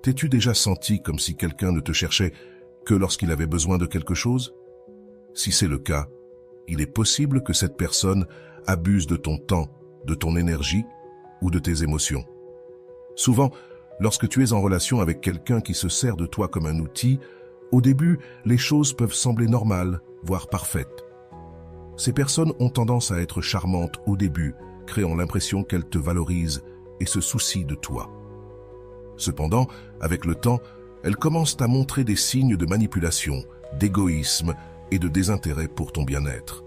T'es-tu déjà senti comme si quelqu'un ne te cherchait que lorsqu'il avait besoin de quelque chose? Si c'est le cas, il est possible que cette personne abuse de ton temps, de ton énergie ou de tes émotions. Souvent, lorsque tu es en relation avec quelqu'un qui se sert de toi comme un outil, au début, les choses peuvent sembler normales, voire parfaites. Ces personnes ont tendance à être charmantes au début, créant l'impression qu'elles te valorisent et se soucient de toi. Cependant, avec le temps, elles commencent à montrer des signes de manipulation, d'égoïsme et de désintérêt pour ton bien-être.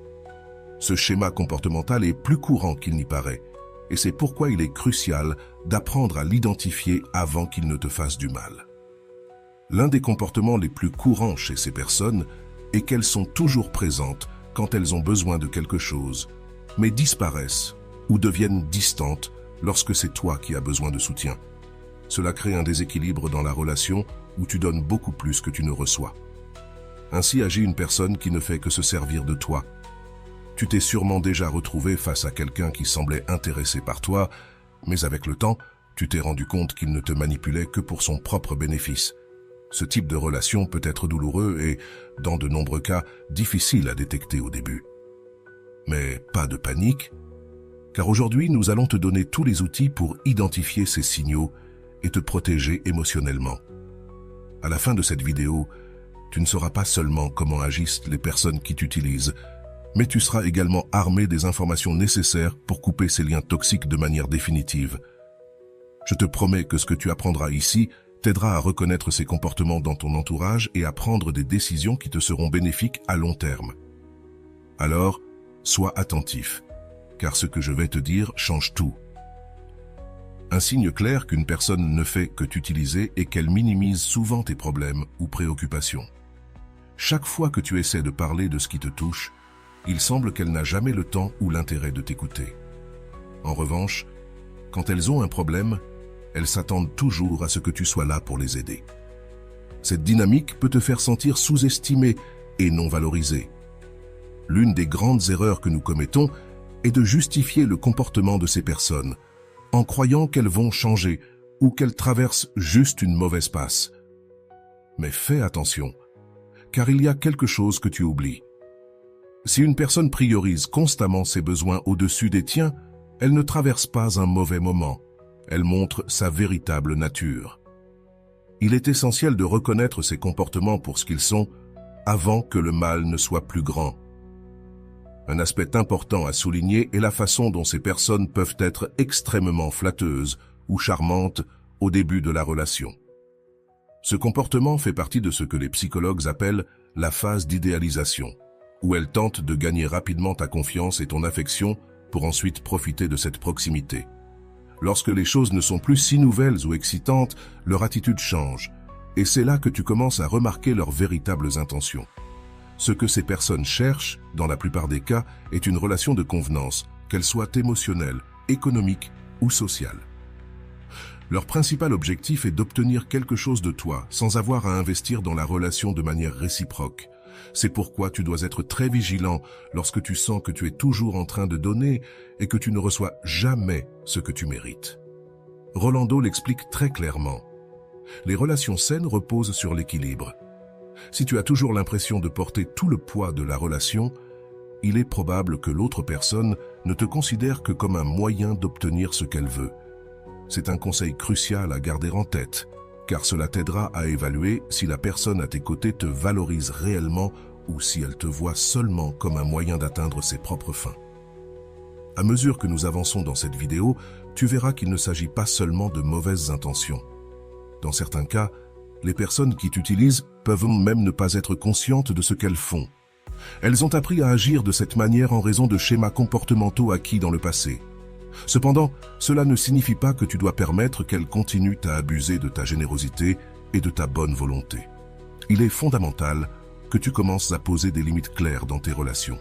Ce schéma comportemental est plus courant qu'il n'y paraît, et c'est pourquoi il est crucial d'apprendre à l'identifier avant qu'il ne te fasse du mal. L'un des comportements les plus courants chez ces personnes est qu'elles sont toujours présentes quand elles ont besoin de quelque chose, mais disparaissent ou deviennent distantes lorsque c'est toi qui as besoin de soutien. Cela crée un déséquilibre dans la relation où tu donnes beaucoup plus que tu ne reçois. Ainsi agit une personne qui ne fait que se servir de toi. Tu t'es sûrement déjà retrouvé face à quelqu'un qui semblait intéressé par toi, mais avec le temps, tu t'es rendu compte qu'il ne te manipulait que pour son propre bénéfice. Ce type de relation peut être douloureux et, dans de nombreux cas, difficile à détecter au début. Mais pas de panique, car aujourd'hui nous allons te donner tous les outils pour identifier ces signaux et te protéger émotionnellement. À la fin de cette vidéo, tu ne sauras pas seulement comment agissent les personnes qui t'utilisent, mais tu seras également armé des informations nécessaires pour couper ces liens toxiques de manière définitive. Je te promets que ce que tu apprendras ici t'aidera à reconnaître ces comportements dans ton entourage et à prendre des décisions qui te seront bénéfiques à long terme. Alors, sois attentif, car ce que je vais te dire change tout. Un signe clair qu'une personne ne fait que t'utiliser est qu'elle minimise souvent tes problèmes ou préoccupations. Chaque fois que tu essaies de parler de ce qui te touche, il semble qu'elle n'a jamais le temps ou l'intérêt de t'écouter. En revanche, quand elles ont un problème, elles s'attendent toujours à ce que tu sois là pour les aider. Cette dynamique peut te faire sentir sous-estimé et non valorisé. L'une des grandes erreurs que nous commettons est de justifier le comportement de ces personnes, en croyant qu'elles vont changer ou qu'elles traversent juste une mauvaise passe. Mais fais attention, car il y a quelque chose que tu oublies. Si une personne priorise constamment ses besoins au-dessus des tiens, elle ne traverse pas un mauvais moment. Elle montre sa véritable nature. Il est essentiel de reconnaître ces comportements pour ce qu'ils sont avant que le mal ne soit plus grand. Un aspect important à souligner est la façon dont ces personnes peuvent être extrêmement flatteuses ou charmantes au début de la relation. Ce comportement fait partie de ce que les psychologues appellent la phase d'idéalisation, où elles tentent de gagner rapidement ta confiance et ton affection pour ensuite profiter de cette proximité. Lorsque les choses ne sont plus si nouvelles ou excitantes, leur attitude change, et c'est là que tu commences à remarquer leurs véritables intentions. Ce que ces personnes cherchent, dans la plupart des cas, est une relation de convenance, qu'elle soit émotionnelle, économique ou sociale. Leur principal objectif est d'obtenir quelque chose de toi, sans avoir à investir dans la relation de manière réciproque. C'est pourquoi tu dois être très vigilant lorsque tu sens que tu es toujours en train de donner et que tu ne reçois jamais ce que tu mérites. Rolando l'explique très clairement. Les relations saines reposent sur l'équilibre. Si tu as toujours l'impression de porter tout le poids de la relation, il est probable que l'autre personne ne te considère que comme un moyen d'obtenir ce qu'elle veut. C'est un conseil crucial à garder en tête, car cela t'aidera à évaluer si la personne à tes côtés te valorise réellement ou si elle te voit seulement comme un moyen d'atteindre ses propres fins. À mesure que nous avançons dans cette vidéo, tu verras qu'il ne s'agit pas seulement de mauvaises intentions. Dans certains cas, les personnes qui t'utilisent peuvent même ne pas être conscientes de ce qu'elles font. Elles ont appris à agir de cette manière en raison de schémas comportementaux acquis dans le passé. Cependant, cela ne signifie pas que tu dois permettre qu'elles continuent à abuser de ta générosité et de ta bonne volonté. Il est fondamental que tu commences à poser des limites claires dans tes relations.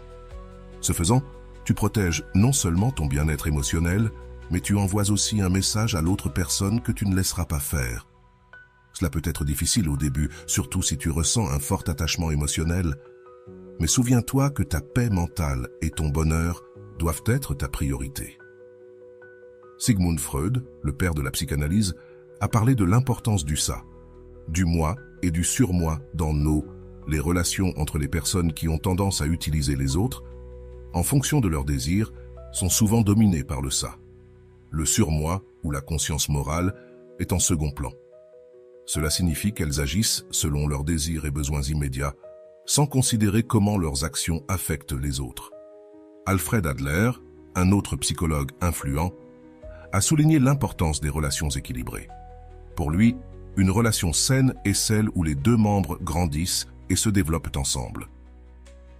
Ce faisant, tu protèges non seulement ton bien-être émotionnel, mais tu envoies aussi un message à l'autre personne que tu ne laisseras pas faire. Cela peut être difficile au début, surtout si tu ressens un fort attachement émotionnel. Mais souviens-toi que ta paix mentale et ton bonheur doivent être ta priorité. Sigmund Freud, le père de la psychanalyse, a parlé de l'importance du ça, du moi et du surmoi dans les relations entre les personnes qui ont tendance à utiliser les autres, en fonction de leurs désirs, sont souvent dominées par le ça. Le surmoi, ou la conscience morale, est en second plan. Cela signifie qu'elles agissent selon leurs désirs et besoins immédiats, sans considérer comment leurs actions affectent les autres. Alfred Adler, un autre psychologue influent, a souligné l'importance des relations équilibrées. Pour lui, une relation saine est celle où les deux membres grandissent et se développent ensemble.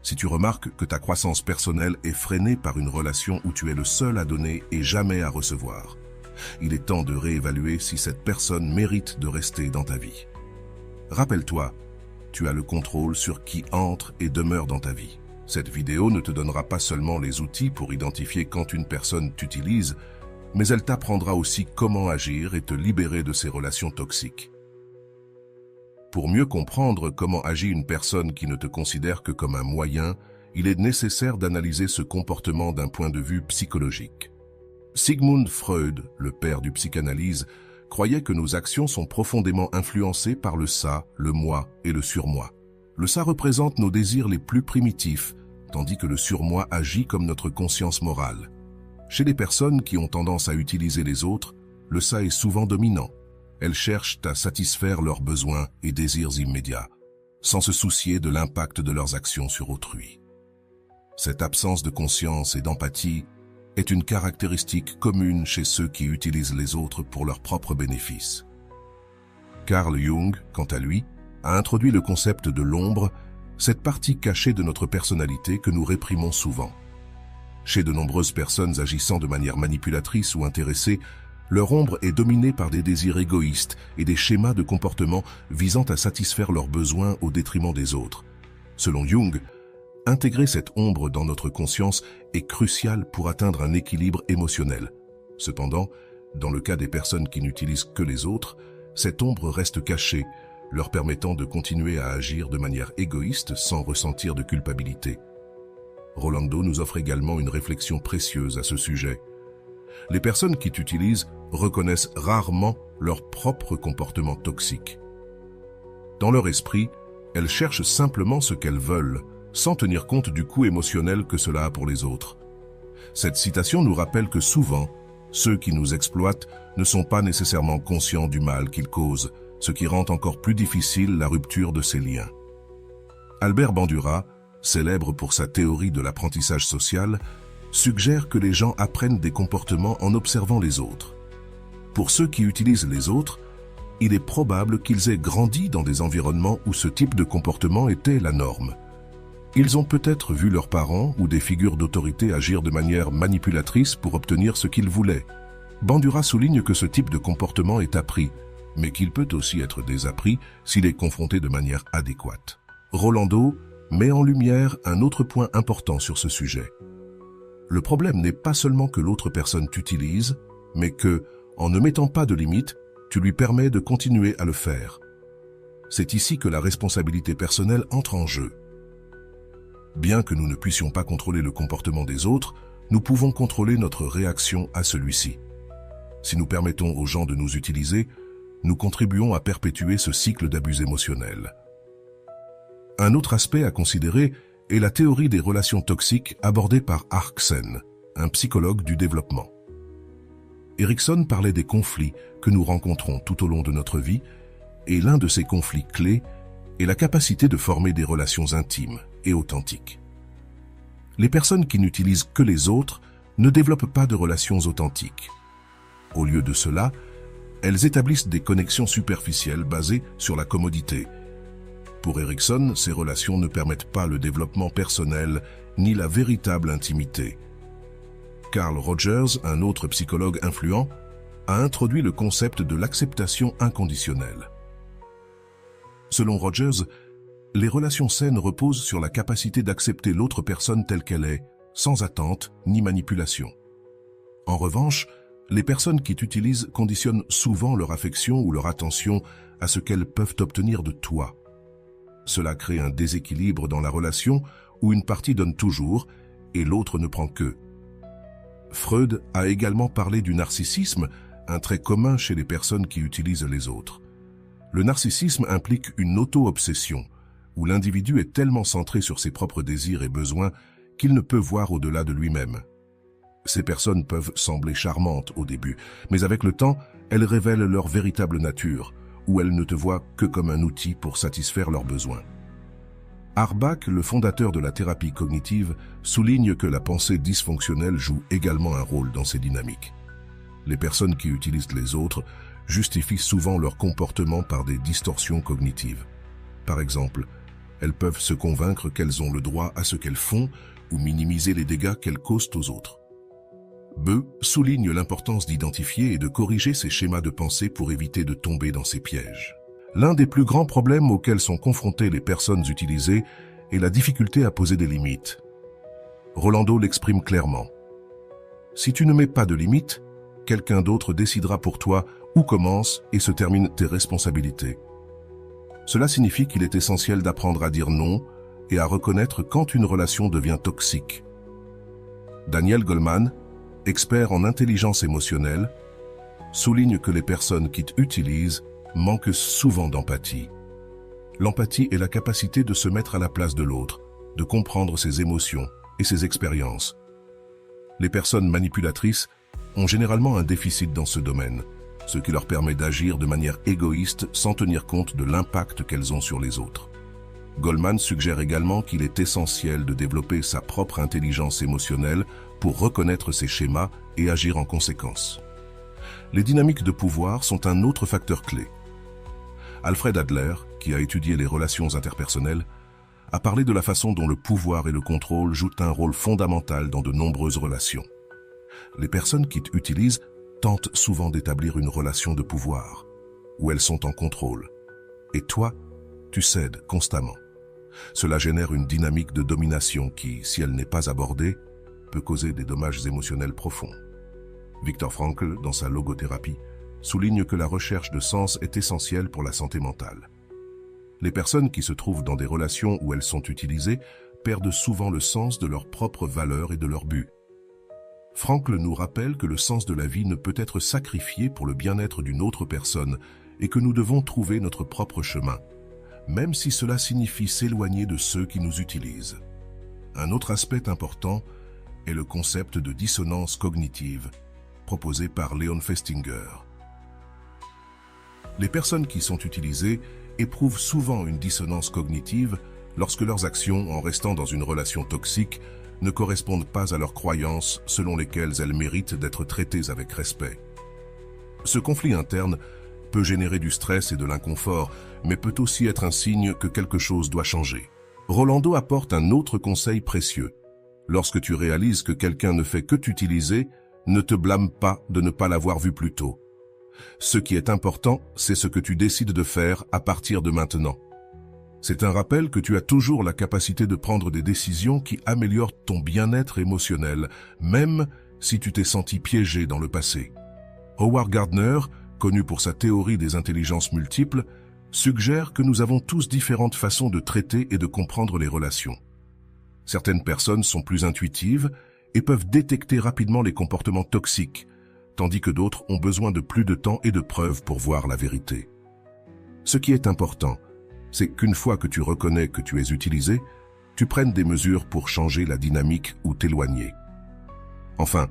Si tu remarques que ta croissance personnelle est freinée par une relation où tu es le seul à donner et jamais à recevoir, il est temps de réévaluer si cette personne mérite de rester dans ta vie. Rappelle-toi, tu as le contrôle sur qui entre et demeure dans ta vie. Cette vidéo ne te donnera pas seulement les outils pour identifier quand une personne t'utilise, mais elle t'apprendra aussi comment agir et te libérer de ces relations toxiques. Pour mieux comprendre comment agit une personne qui ne te considère que comme un moyen, il est nécessaire d'analyser ce comportement d'un point de vue psychologique. Sigmund Freud, le père du psychanalyse, croyait que nos actions sont profondément influencées par le ça, le moi et le surmoi. Le ça représente nos désirs les plus primitifs, tandis que le surmoi agit comme notre conscience morale. Chez les personnes qui ont tendance à utiliser les autres, le ça est souvent dominant. Elles cherchent à satisfaire leurs besoins et désirs immédiats, sans se soucier de l'impact de leurs actions sur autrui. Cette absence de conscience et d'empathie est une caractéristique commune chez ceux qui utilisent les autres pour leurs propres bénéfices. Carl Jung, quant à lui, a introduit le concept de l'ombre, cette partie cachée de notre personnalité que nous réprimons souvent. Chez de nombreuses personnes agissant de manière manipulatrice ou intéressée, leur ombre est dominée par des désirs égoïstes et des schémas de comportement visant à satisfaire leurs besoins au détriment des autres. Selon Jung, intégrer cette ombre dans notre conscience est crucial pour atteindre un équilibre émotionnel. Cependant, dans le cas des personnes qui n'utilisent que les autres, cette ombre reste cachée, leur permettant de continuer à agir de manière égoïste sans ressentir de culpabilité. Rolando nous offre également une réflexion précieuse à ce sujet. Les personnes qui t'utilisent reconnaissent rarement leur propre comportement toxique. Dans leur esprit, elles cherchent simplement ce qu'elles veulent, sans tenir compte du coût émotionnel que cela a pour les autres. Cette citation nous rappelle que souvent, ceux qui nous exploitent ne sont pas nécessairement conscients du mal qu'ils causent, ce qui rend encore plus difficile la rupture de ces liens. Albert Bandura, célèbre pour sa théorie de l'apprentissage social, suggère que les gens apprennent des comportements en observant les autres. Pour ceux qui utilisent les autres, il est probable qu'ils aient grandi dans des environnements où ce type de comportement était la norme. Ils ont peut-être vu leurs parents ou des figures d'autorité agir de manière manipulatrice pour obtenir ce qu'ils voulaient. Bandura souligne que ce type de comportement est appris, mais qu'il peut aussi être désappris s'il est confronté de manière adéquate. Rolando met en lumière un autre point important sur ce sujet. Le problème n'est pas seulement que l'autre personne t'utilise, mais que, en ne mettant pas de limite, tu lui permets de continuer à le faire. C'est ici que la responsabilité personnelle entre en jeu. Bien que nous ne puissions pas contrôler le comportement des autres, nous pouvons contrôler notre réaction à celui-ci. Si nous permettons aux gens de nous utiliser, nous contribuons à perpétuer ce cycle d'abus émotionnels. Un autre aspect à considérer est la théorie des relations toxiques abordée par Erikson, un psychologue du développement. Erikson parlait des conflits que nous rencontrons tout au long de notre vie, et l'un de ces conflits clés est la capacité de former des relations intimes et authentiques. Les personnes qui n'utilisent que les autres ne développent pas de relations authentiques. Au lieu de cela, elles établissent des connexions superficielles basées sur la commodité. Pour Erikson, ces relations ne permettent pas le développement personnel ni la véritable intimité. Carl Rogers, un autre psychologue influent, a introduit le concept de l'acceptation inconditionnelle. Selon Rogers, les relations saines reposent sur la capacité d'accepter l'autre personne telle qu'elle est, sans attente ni manipulation. En revanche, les personnes qui t'utilisent conditionnent souvent leur affection ou leur attention à ce qu'elles peuvent obtenir de toi. Cela crée un déséquilibre dans la relation où une partie donne toujours et l'autre ne prend que. Freud a également parlé du narcissisme un trait commun chez les personnes qui utilisent les autres. Le narcissisme implique une auto-obsession, où l'individu est tellement centré sur ses propres désirs et besoins qu'il ne peut voir au-delà de lui-même. Ces personnes peuvent sembler charmantes au début, mais avec le temps, elles révèlent leur véritable nature, où elles ne te voient que comme un outil pour satisfaire leurs besoins. Harbach, le fondateur de la thérapie cognitive, souligne que la pensée dysfonctionnelle joue également un rôle dans ces dynamiques. Les personnes qui utilisent les autres justifient souvent leur comportement par des distorsions cognitives. Par exemple, elles peuvent se convaincre qu'elles ont le droit à ce qu'elles font ou minimiser les dégâts qu'elles causent aux autres. Beu souligne l'importance d'identifier et de corriger ces schémas de pensée pour éviter de tomber dans ces pièges. L'un des plus grands problèmes auxquels sont confrontées les personnes utilisées est la difficulté à poser des limites. Rolando l'exprime clairement. Si tu ne mets pas de limites, quelqu'un d'autre décidera pour toi où commencent et se terminent tes responsabilités. Cela signifie qu'il est essentiel d'apprendre à dire non et à reconnaître quand une relation devient toxique. Daniel Goleman, expert en intelligence émotionnelle, souligne que les personnes qui utilisent manquent souvent d'empathie. L'empathie est la capacité de se mettre à la place de l'autre, de comprendre ses émotions et ses expériences. Les personnes manipulatrices ont généralement un déficit dans ce domaine, ce qui leur permet d'agir de manière égoïste sans tenir compte de l'impact qu'elles ont sur les autres. Goleman suggère également qu'il est essentiel de développer sa propre intelligence émotionnelle pour reconnaître ses schémas et agir en conséquence. Les dynamiques de pouvoir sont un autre facteur clé. Alfred Adler, qui a étudié les relations interpersonnelles, a parlé de la façon dont le pouvoir et le contrôle jouent un rôle fondamental dans de nombreuses relations. Les personnes qui utilisent tentent souvent d'établir une relation de pouvoir, où elles sont en contrôle. Et toi, tu cèdes constamment. Cela génère une dynamique de domination qui, si elle n'est pas abordée, peut causer des dommages émotionnels profonds. Viktor Frankl, dans sa logothérapie, souligne que la recherche de sens est essentielle pour la santé mentale. Les personnes qui se trouvent dans des relations où elles sont utilisées perdent souvent le sens de leurs propres valeurs et de leurs buts. Frankl nous rappelle que le sens de la vie ne peut être sacrifié pour le bien-être d'une autre personne et que nous devons trouver notre propre chemin, même si cela signifie s'éloigner de ceux qui nous utilisent. Un autre aspect important est le concept de dissonance cognitive, proposé par Leon Festinger. Les personnes qui sont utilisées éprouvent souvent une dissonance cognitive lorsque leurs actions, en restant dans une relation toxique, ne correspondent pas à leurs croyances selon lesquelles elles méritent d'être traitées avec respect. Ce conflit interne peut générer du stress et de l'inconfort, mais peut aussi être un signe que quelque chose doit changer. Rolando apporte un autre conseil précieux. Lorsque tu réalises que quelqu'un ne fait que t'utiliser, ne te blâme pas de ne pas l'avoir vu plus tôt. Ce qui est important, c'est ce que tu décides de faire à partir de maintenant. C'est un rappel que tu as toujours la capacité de prendre des décisions qui améliorent ton bien-être émotionnel, même si tu t'es senti piégé dans le passé. Howard Gardner, connu pour sa théorie des intelligences multiples, suggère que nous avons tous différentes façons de traiter et de comprendre les relations. Certaines personnes sont plus intuitives et peuvent détecter rapidement les comportements toxiques, tandis que d'autres ont besoin de plus de temps et de preuves pour voir la vérité. Ce qui est important, c'est qu'une fois que tu reconnais que tu es utilisé, tu prennes des mesures pour changer la dynamique ou t'éloigner. Enfin,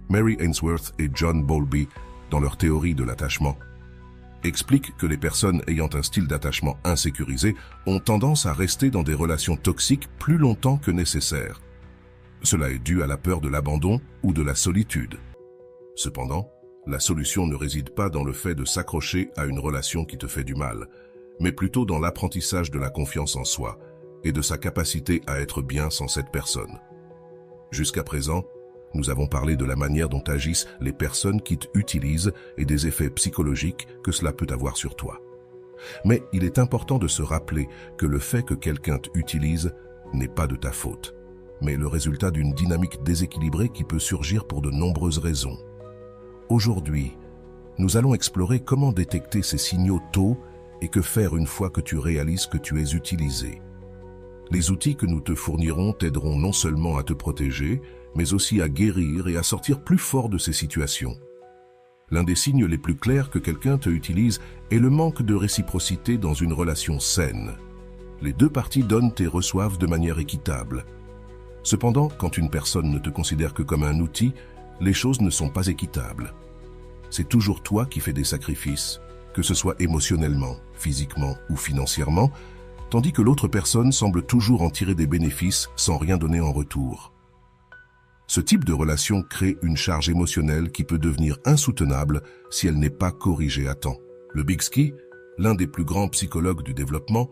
Mary Ainsworth et John Bowlby, dans leur théorie de l'attachement, expliquent que les personnes ayant un style d'attachement insécurisé ont tendance à rester dans des relations toxiques plus longtemps que nécessaire. Cela est dû à la peur de l'abandon ou de la solitude. Cependant, la solution ne réside pas dans le fait de s'accrocher à une relation qui te fait du mal, mais plutôt dans l'apprentissage de la confiance en soi et de sa capacité à être bien sans cette personne. Jusqu'à présent, nous avons parlé de la manière dont agissent les personnes qui t'utilisent et des effets psychologiques que cela peut avoir sur toi. Mais il est important de se rappeler que le fait que quelqu'un t'utilise n'est pas de ta faute, mais le résultat d'une dynamique déséquilibrée qui peut surgir pour de nombreuses raisons. Aujourd'hui, nous allons explorer comment détecter ces signaux tôt et que faire une fois que tu réalises que tu es utilisé. Les outils que nous te fournirons t'aideront non seulement à te protéger, mais aussi à guérir et à sortir plus fort de ces situations. L'un des signes les plus clairs que quelqu'un te utilise est le manque de réciprocité dans une relation saine. Les deux parties donnent et reçoivent de manière équitable. Cependant, quand une personne ne te considère que comme un outil, les choses ne sont pas équitables. C'est toujours toi qui fais des sacrifices, que ce soit émotionnellement, physiquement ou financièrement, tandis que l'autre personne semble toujours en tirer des bénéfices sans rien donner en retour. Ce type de relation crée une charge émotionnelle qui peut devenir insoutenable si elle n'est pas corrigée à temps. Le Bygske, l'un des plus grands psychologues du développement,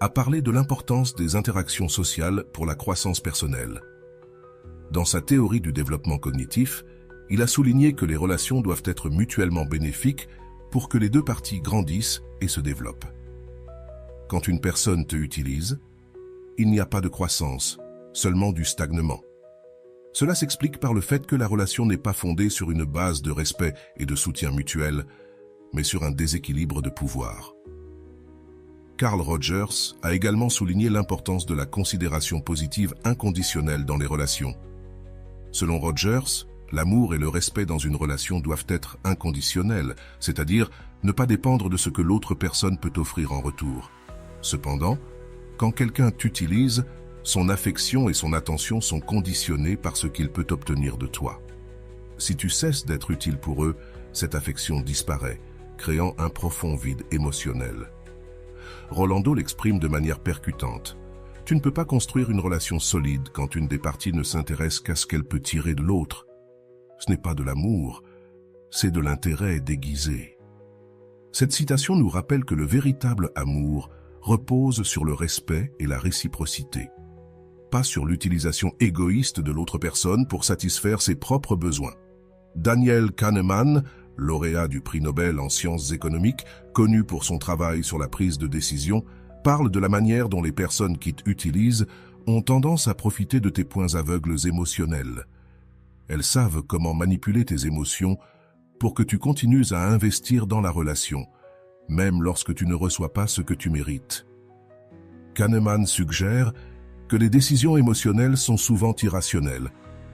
a parlé de l'importance des interactions sociales pour la croissance personnelle. Dans sa théorie du développement cognitif, il a souligné que les relations doivent être mutuellement bénéfiques pour que les deux parties grandissent et se développent. Quand une personne te utilise, il n'y a pas de croissance, seulement du stagnement. Cela s'explique par le fait que la relation n'est pas fondée sur une base de respect et de soutien mutuel, mais sur un déséquilibre de pouvoir. Carl Rogers a également souligné l'importance de la considération positive inconditionnelle dans les relations. Selon Rogers, l'amour et le respect dans une relation doivent être inconditionnels, c'est-à-dire ne pas dépendre de ce que l'autre personne peut offrir en retour. Cependant, quand quelqu'un t'utilise, son affection et son attention sont conditionnées par ce qu'il peut obtenir de toi. Si tu cesses d'être utile pour eux, cette affection disparaît, créant un profond vide émotionnel. Rolando l'exprime de manière percutante. Tu ne peux pas construire une relation solide quand une des parties ne s'intéresse qu'à ce qu'elle peut tirer de l'autre. Ce n'est pas de l'amour, c'est de l'intérêt déguisé. Cette citation nous rappelle que le véritable amour repose sur le respect et la réciprocité, pas sur l'utilisation égoïste de l'autre personne pour satisfaire ses propres besoins. Daniel Kahneman, lauréat du prix Nobel en sciences économiques, connu pour son travail sur la prise de décision, parle de la manière dont les personnes qui t'utilisent ont tendance à profiter de tes points aveugles émotionnels. Elles savent comment manipuler tes émotions pour que tu continues à investir dans la relation, même lorsque tu ne reçois pas ce que tu mérites. Kahneman suggère que les décisions émotionnelles sont souvent irrationnelles,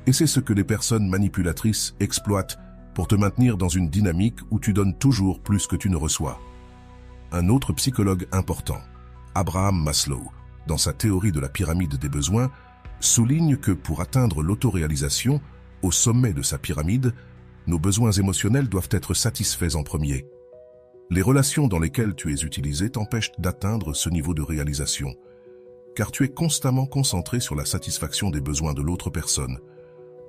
et c'est ce que les personnes manipulatrices exploitent pour te maintenir dans une dynamique où tu donnes toujours plus que tu ne reçois. Un autre psychologue important, Abraham Maslow, dans sa théorie de la pyramide des besoins, souligne que pour atteindre l'autoréalisation, au sommet de sa pyramide, nos besoins émotionnels doivent être satisfaits en premier. Les relations dans lesquelles tu es utilisé t'empêchent d'atteindre ce niveau de réalisation, car tu es constamment concentré sur la satisfaction des besoins de l'autre personne,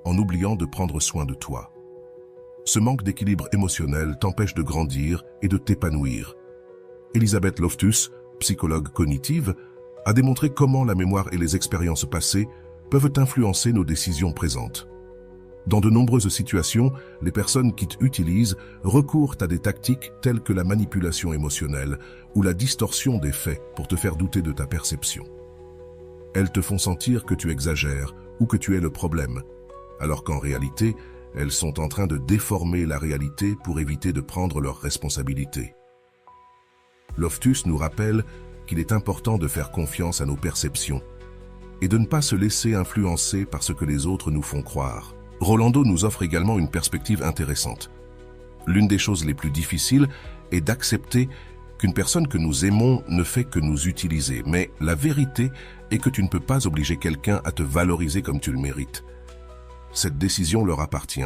en oubliant de prendre soin de toi. Ce manque d'équilibre émotionnel t'empêche de grandir et de t'épanouir. Elizabeth Loftus, psychologue cognitive, a démontré comment la mémoire et les expériences passées peuvent influencer nos décisions présentes. Dans de nombreuses situations, les personnes qui t'utilisent recourent à des tactiques telles que la manipulation émotionnelle ou la distorsion des faits pour te faire douter de ta perception. Elles te font sentir que tu exagères ou que tu es le problème, alors qu'en réalité, elles sont en train de déformer la réalité pour éviter de prendre leurs responsabilités. Loftus nous rappelle qu'il est important de faire confiance à nos perceptions et de ne pas se laisser influencer par ce que les autres nous font croire. Rolando nous offre également une perspective intéressante. L'une des choses les plus difficiles est d'accepter qu'une personne que nous aimons ne fait que nous utiliser, mais la vérité est que tu ne peux pas obliger quelqu'un à te valoriser comme tu le mérites. Cette décision leur appartient,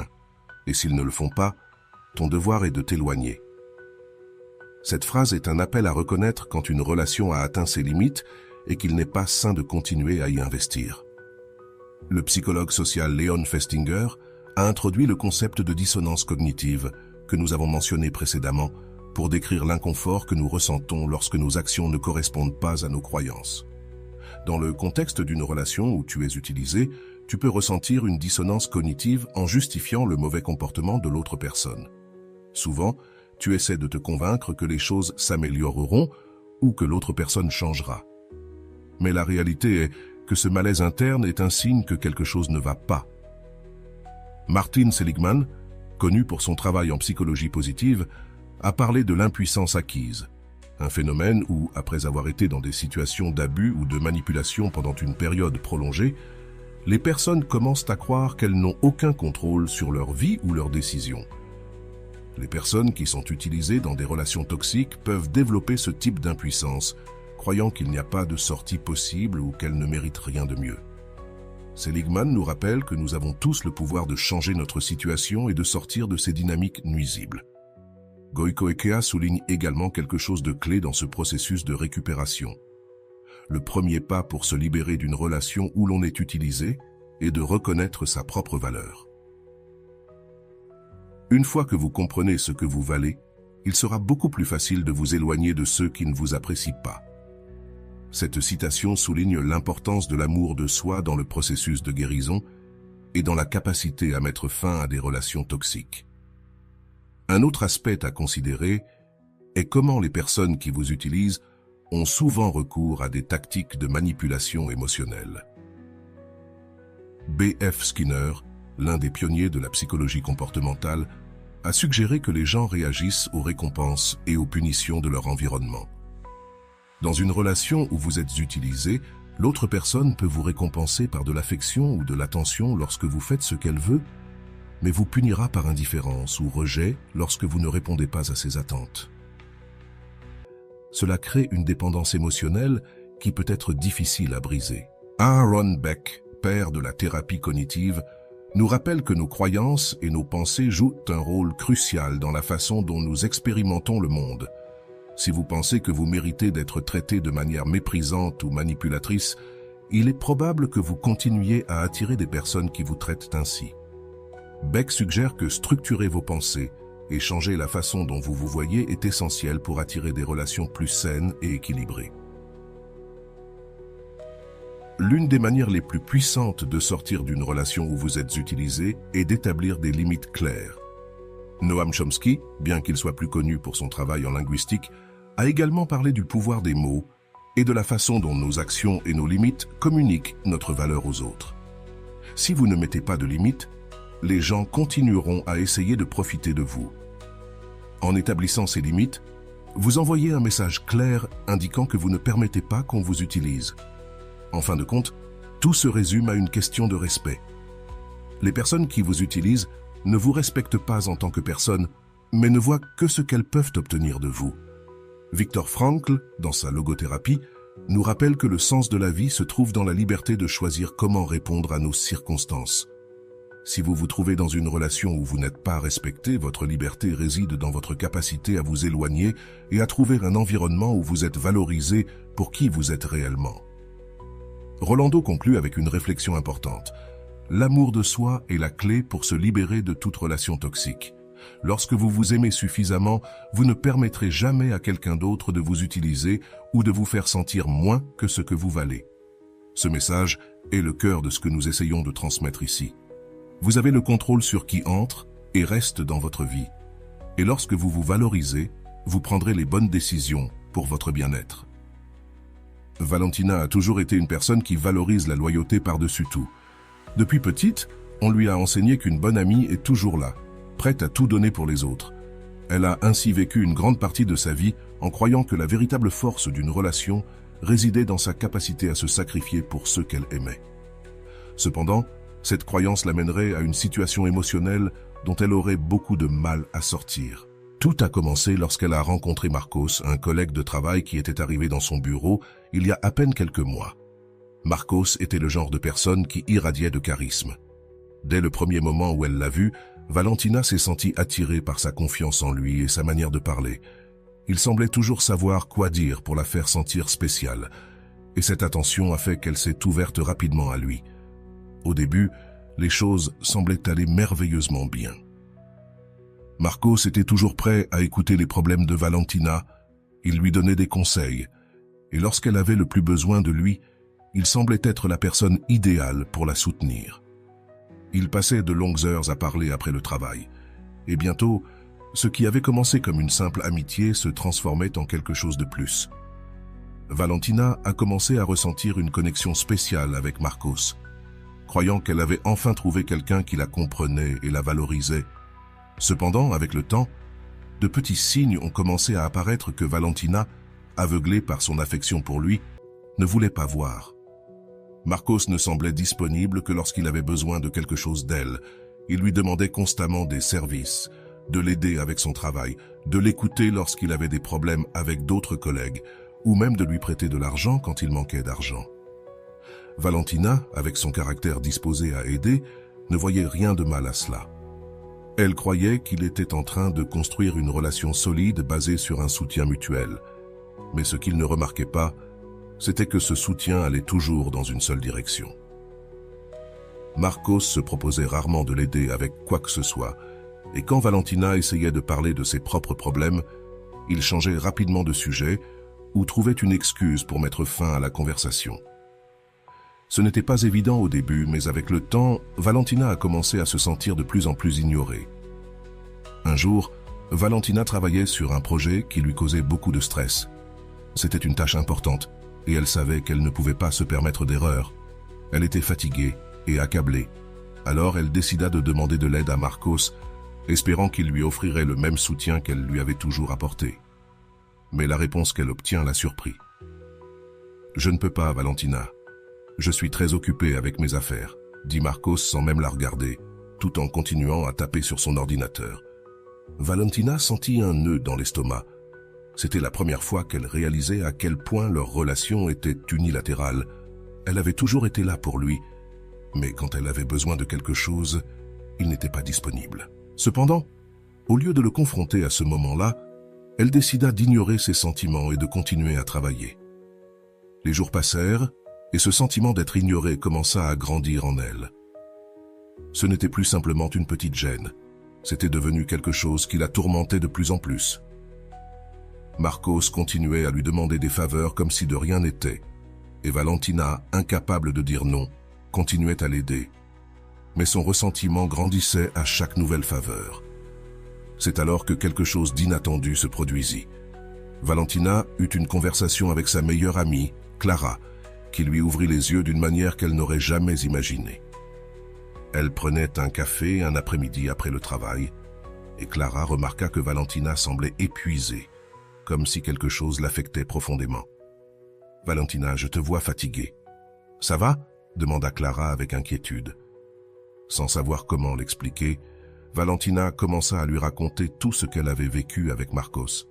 et s'ils ne le font pas, ton devoir est de t'éloigner. Cette phrase est un appel à reconnaître quand une relation a atteint ses limites et qu'il n'est pas sain de continuer à y investir. Le psychologue social Leon Festinger a introduit le concept de dissonance cognitive que nous avons mentionné précédemment pour décrire l'inconfort que nous ressentons lorsque nos actions ne correspondent pas à nos croyances. Dans le contexte d'une relation où tu es utilisé, tu peux ressentir une dissonance cognitive en justifiant le mauvais comportement de l'autre personne. Souvent, tu essaies de te convaincre que les choses s'amélioreront ou que l'autre personne changera. Mais la réalité est que ce malaise interne est un signe que quelque chose ne va pas. Martin Seligman, connu pour son travail en psychologie positive, a parlé de l'impuissance acquise, un phénomène où, après avoir été dans des situations d'abus ou de manipulation pendant une période prolongée, les personnes commencent à croire qu'elles n'ont aucun contrôle sur leur vie ou leurs décisions. Les personnes qui sont utilisées dans des relations toxiques peuvent développer ce type d'impuissance, croyant qu'il n'y a pas de sortie possible ou qu'elles ne méritent rien de mieux. Seligman nous rappelle que nous avons tous le pouvoir de changer notre situation et de sortir de ces dynamiques nuisibles. Goicoechea souligne également quelque chose de clé dans ce processus de récupération. Le premier pas pour se libérer d'une relation où l'on est utilisé est de reconnaître sa propre valeur. Une fois que vous comprenez ce que vous valez, il sera beaucoup plus facile de vous éloigner de ceux qui ne vous apprécient pas. Cette citation souligne l'importance de l'amour de soi dans le processus de guérison et dans la capacité à mettre fin à des relations toxiques. Un autre aspect à considérer est comment les personnes qui vous utilisent ont souvent recours à des tactiques de manipulation émotionnelle. B.F. Skinner, l'un des pionniers de la psychologie comportementale, a suggéré que les gens réagissent aux récompenses et aux punitions de leur environnement. Dans une relation où vous êtes utilisé, l'autre personne peut vous récompenser par de l'affection ou de l'attention lorsque vous faites ce qu'elle veut, mais vous punira par indifférence ou rejet lorsque vous ne répondez pas à ses attentes. Cela crée une dépendance émotionnelle qui peut être difficile à briser. Aaron Beck, père de la thérapie cognitive, nous rappelle que nos croyances et nos pensées jouent un rôle crucial dans la façon dont nous expérimentons le monde. Si vous pensez que vous méritez d'être traité de manière méprisante ou manipulatrice, il est probable que vous continuiez à attirer des personnes qui vous traitent ainsi. Beck suggère que structurer vos pensées et changer la façon dont vous vous voyez est essentiel pour attirer des relations plus saines et équilibrées. L'une des manières les plus puissantes de sortir d'une relation où vous êtes utilisé est d'établir des limites claires. Noam Chomsky, bien qu'il soit plus connu pour son travail en linguistique, a également parlé du pouvoir des mots et de la façon dont nos actions et nos limites communiquent notre valeur aux autres. Si vous ne mettez pas de limites, les gens continueront à essayer de profiter de vous. En établissant ces limites, vous envoyez un message clair indiquant que vous ne permettez pas qu'on vous utilise. En fin de compte, tout se résume à une question de respect. Les personnes qui vous utilisent ne vous respectent pas en tant que personne, mais ne voient que ce qu'elles peuvent obtenir de vous. Viktor Frankl, dans sa logothérapie, nous rappelle que le sens de la vie se trouve dans la liberté de choisir comment répondre à nos circonstances. Si vous vous trouvez dans une relation où vous n'êtes pas respecté, votre liberté réside dans votre capacité à vous éloigner et à trouver un environnement où vous êtes valorisé pour qui vous êtes réellement. Rolando conclut avec une réflexion importante. L'amour de soi est la clé pour se libérer de toute relation toxique. Lorsque vous vous aimez suffisamment, vous ne permettrez jamais à quelqu'un d'autre de vous utiliser ou de vous faire sentir moins que ce que vous valez. Ce message est le cœur de ce que nous essayons de transmettre ici. Vous avez le contrôle sur qui entre et reste dans votre vie. Et lorsque vous vous valorisez, vous prendrez les bonnes décisions pour votre bien-être. Valentina a toujours été une personne qui valorise la loyauté par-dessus tout. Depuis petite, on lui a enseigné qu'une bonne amie est toujours là, prête à tout donner pour les autres. Elle a ainsi vécu une grande partie de sa vie en croyant que la véritable force d'une relation résidait dans sa capacité à se sacrifier pour ceux qu'elle aimait. Cependant, cette croyance l'amènerait à une situation émotionnelle dont elle aurait beaucoup de mal à sortir. Tout a commencé lorsqu'elle a rencontré Marcos, un collègue de travail qui était arrivé dans son bureau il y a à peine quelques mois. Marcos était le genre de personne qui irradiait de charisme. Dès le premier moment où elle l'a vu, Valentina s'est sentie attirée par sa confiance en lui et sa manière de parler. Il semblait toujours savoir quoi dire pour la faire sentir spéciale, et cette attention a fait qu'elle s'est ouverte rapidement à lui. Au début, les choses semblaient aller merveilleusement bien. Marcos était toujours prêt à écouter les problèmes de Valentina, il lui donnait des conseils, et lorsqu'elle avait le plus besoin de lui, il semblait être la personne idéale pour la soutenir. Ils passaient de longues heures à parler après le travail, et bientôt, ce qui avait commencé comme une simple amitié se transformait en quelque chose de plus. Valentina a commencé à ressentir une connexion spéciale avec Marcos, croyant qu'elle avait enfin trouvé quelqu'un qui la comprenait et la valorisait. Cependant, avec le temps, de petits signes ont commencé à apparaître que Valentina, aveuglée par son affection pour lui, ne voulait pas voir. Marcos ne semblait disponible que lorsqu'il avait besoin de quelque chose d'elle. Il lui demandait constamment des services, de l'aider avec son travail, de l'écouter lorsqu'il avait des problèmes avec d'autres collègues, ou même de lui prêter de l'argent quand il manquait d'argent. Valentina, avec son caractère disposé à aider, ne voyait rien de mal à cela. Elle croyait qu'il était en train de construire une relation solide basée sur un soutien mutuel. Mais ce qu'il ne remarquait pas, c'était que ce soutien allait toujours dans une seule direction. Marcos se proposait rarement de l'aider avec quoi que ce soit, et quand Valentina essayait de parler de ses propres problèmes, il changeait rapidement de sujet ou trouvait une excuse pour mettre fin à la conversation. Ce n'était pas évident au début, mais avec le temps, Valentina a commencé à se sentir de plus en plus ignorée. Un jour, Valentina travaillait sur un projet qui lui causait beaucoup de stress. C'était une tâche importante, et elle savait qu'elle ne pouvait pas se permettre d'erreur. Elle était fatiguée et accablée. Alors elle décida de demander de l'aide à Marcos, espérant qu'il lui offrirait le même soutien qu'elle lui avait toujours apporté. Mais la réponse qu'elle obtient la surprit. « Je ne peux pas, Valentina. Je suis très occupé avec mes affaires, » dit Marcos sans même la regarder, tout en continuant à taper sur son ordinateur. Valentina sentit un nœud dans l'estomac. C'était la première fois qu'elle réalisait à quel point leur relation était unilatérale. Elle avait toujours été là pour lui, mais quand elle avait besoin de quelque chose, il n'était pas disponible. Cependant, au lieu de le confronter à ce moment-là, elle décida d'ignorer ses sentiments et de continuer à travailler. Les jours passèrent, et ce sentiment d'être ignorée commença à grandir en elle. Ce n'était plus simplement une petite gêne, c'était devenu quelque chose qui la tourmentait de plus en plus. Marcos continuait à lui demander des faveurs comme si de rien n'était, et Valentina, incapable de dire non, continuait à l'aider. Mais son ressentiment grandissait à chaque nouvelle faveur. C'est alors que quelque chose d'inattendu se produisit. Valentina eut une conversation avec sa meilleure amie, Clara, qui lui ouvrit les yeux d'une manière qu'elle n'aurait jamais imaginée. Elle prenait un café un après-midi après le travail, et Clara remarqua que Valentina semblait épuisée, comme si quelque chose l'affectait profondément. « Valentina, je te vois fatiguée. »« Ça va ?» demanda Clara avec inquiétude. Sans savoir comment l'expliquer, Valentina commença à lui raconter tout ce qu'elle avait vécu avec Marcos.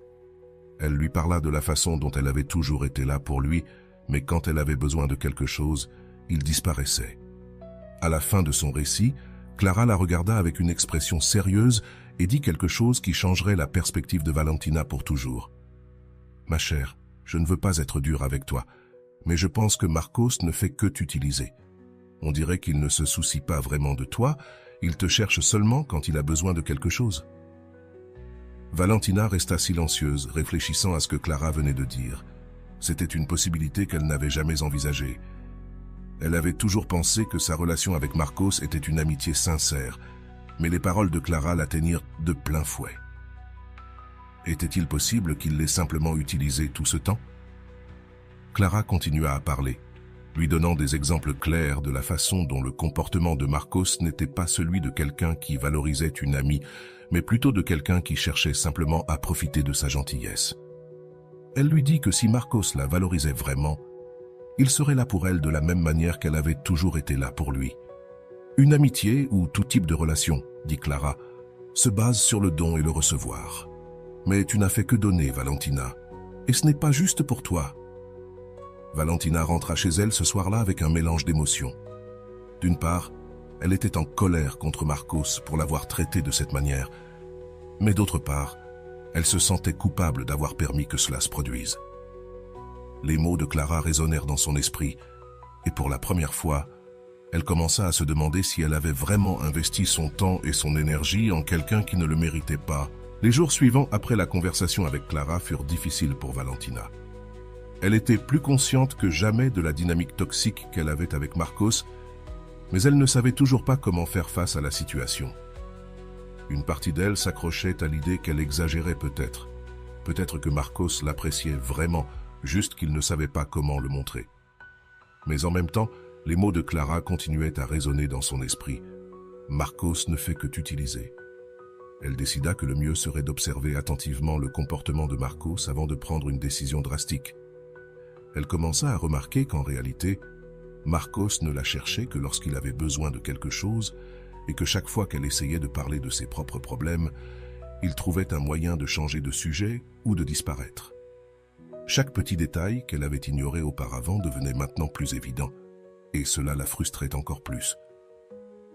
Elle lui parla de la façon dont elle avait toujours été là pour lui, mais quand elle avait besoin de quelque chose, il disparaissait. À la fin de son récit, Clara la regarda avec une expression sérieuse et dit quelque chose qui changerait la perspective de Valentina pour toujours. « Ma chère, je ne veux pas être dur avec toi, mais je pense que Marcos ne fait que t'utiliser. On dirait qu'il ne se soucie pas vraiment de toi, il te cherche seulement quand il a besoin de quelque chose. » Valentina resta silencieuse, réfléchissant à ce que Clara venait de dire. C'était une possibilité qu'elle n'avait jamais envisagée. Elle avait toujours pensé que sa relation avec Marcos était une amitié sincère, mais les paroles de Clara l'atteignirent de plein fouet. Était-il possible qu'il l'ait simplement utilisé tout ce temps? Clara continua à parler, lui donnant des exemples clairs de la façon dont le comportement de Marcos n'était pas celui de quelqu'un qui valorisait une amie, mais plutôt de quelqu'un qui cherchait simplement à profiter de sa gentillesse. Elle lui dit que si Marcos la valorisait vraiment, il serait là pour elle de la même manière qu'elle avait toujours été là pour lui. Une amitié ou tout type de relation, dit Clara, se base sur le don et le recevoir. Mais tu n'as fait que donner, Valentina, et ce n'est pas juste pour toi. Valentina rentra chez elle ce soir-là avec un mélange d'émotions. D'une part, elle était en colère contre Marcos pour l'avoir traité de cette manière, mais d'autre part, elle se sentait coupable d'avoir permis que cela se produise. Les mots de Clara résonnèrent dans son esprit, et pour la première fois, elle commença à se demander si elle avait vraiment investi son temps et son énergie en quelqu'un qui ne le méritait pas. Les jours suivants après la conversation avec Clara furent difficiles pour Valentina. Elle était plus consciente que jamais de la dynamique toxique qu'elle avait avec Marcos, mais elle ne savait toujours pas comment faire face à la situation. Une partie d'elle s'accrochait à l'idée qu'elle exagérait peut-être. Peut-être que Marcos l'appréciait vraiment, juste qu'il ne savait pas comment le montrer. Mais en même temps, les mots de Clara continuaient à résonner dans son esprit. Marcos ne fait que t'utiliser. Elle décida que le mieux serait d'observer attentivement le comportement de Marcos avant de prendre une décision drastique. Elle commença à remarquer qu'en réalité, Marcos ne la cherchait que lorsqu'il avait besoin de quelque chose et que chaque fois qu'elle essayait de parler de ses propres problèmes, il trouvait un moyen de changer de sujet ou de disparaître. Chaque petit détail qu'elle avait ignoré auparavant devenait maintenant plus évident, et cela la frustrait encore plus.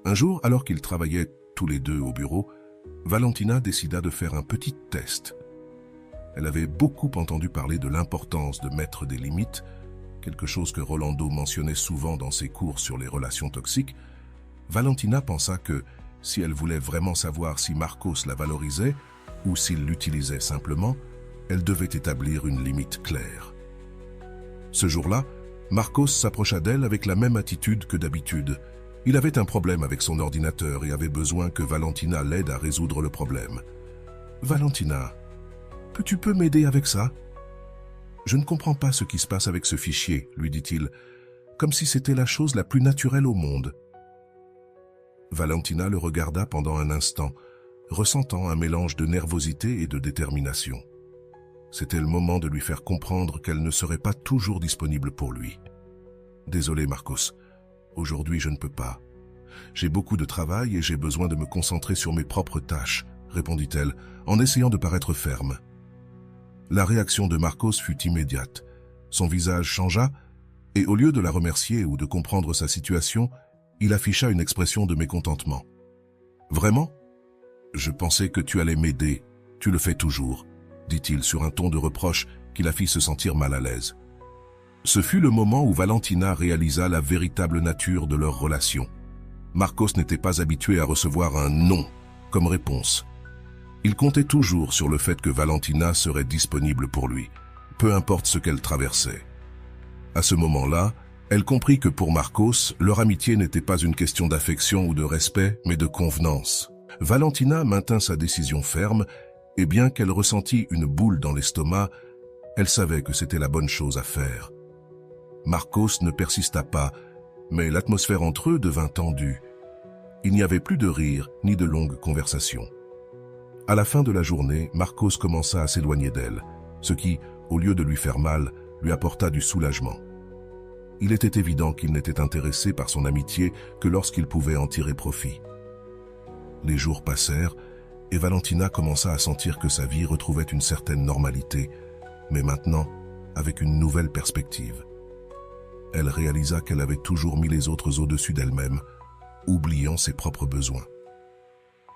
Un jour, alors qu'ils travaillaient tous les deux au bureau, Valentina décida de faire un petit test. Elle avait beaucoup entendu parler de l'importance de mettre des limites, quelque chose que Rolando mentionnait souvent dans ses cours sur les relations toxiques. Valentina pensa que, si elle voulait vraiment savoir si Marcos la valorisait ou s'il l'utilisait simplement, elle devait établir une limite claire. Ce jour-là, Marcos s'approcha d'elle avec la même attitude que d'habitude. Il avait un problème avec son ordinateur et avait besoin que Valentina l'aide à résoudre le problème. « Valentina, tu peux m'aider avec ça ?»« Je ne comprends pas ce qui se passe avec ce fichier, » lui dit-il, comme si c'était la chose la plus naturelle au monde. Valentina le regarda pendant un instant, ressentant un mélange de nervosité et de détermination. C'était le moment de lui faire comprendre qu'elle ne serait pas toujours disponible pour lui. « Désolé, Marcos. Aujourd'hui, je ne peux pas. J'ai beaucoup de travail et j'ai besoin de me concentrer sur mes propres tâches, » répondit-elle, en essayant de paraître ferme. La réaction de Marcos fut immédiate. Son visage changea et au lieu de la remercier ou de comprendre sa situation, il afficha une expression de mécontentement. « Vraiment ? Je pensais que tu allais m'aider. Tu le fais toujours, » dit-il sur un ton de reproche qui la fit se sentir mal à l'aise. Ce fut le moment où Valentina réalisa la véritable nature de leur relation. Marcos n'était pas habitué à recevoir un « non » comme réponse. Il comptait toujours sur le fait que Valentina serait disponible pour lui, peu importe ce qu'elle traversait. À ce moment-là, elle comprit que pour Marcos, leur amitié n'était pas une question d'affection ou de respect, mais de convenance. Valentina maintint sa décision ferme, et bien qu'elle ressentît une boule dans l'estomac, elle savait que c'était la bonne chose à faire. Marcos ne persista pas, mais l'atmosphère entre eux devint tendue. Il n'y avait plus de rire ni de longues conversations. À la fin de la journée, Marcos commença à s'éloigner d'elle, ce qui, au lieu de lui faire mal, lui apporta du soulagement. Il était évident qu'il n'était intéressé par son amitié que lorsqu'il pouvait en tirer profit. Les jours passèrent et Valentina commença à sentir que sa vie retrouvait une certaine normalité, mais maintenant avec une nouvelle perspective. Elle réalisa qu'elle avait toujours mis les autres au-dessus d'elle-même, oubliant ses propres besoins.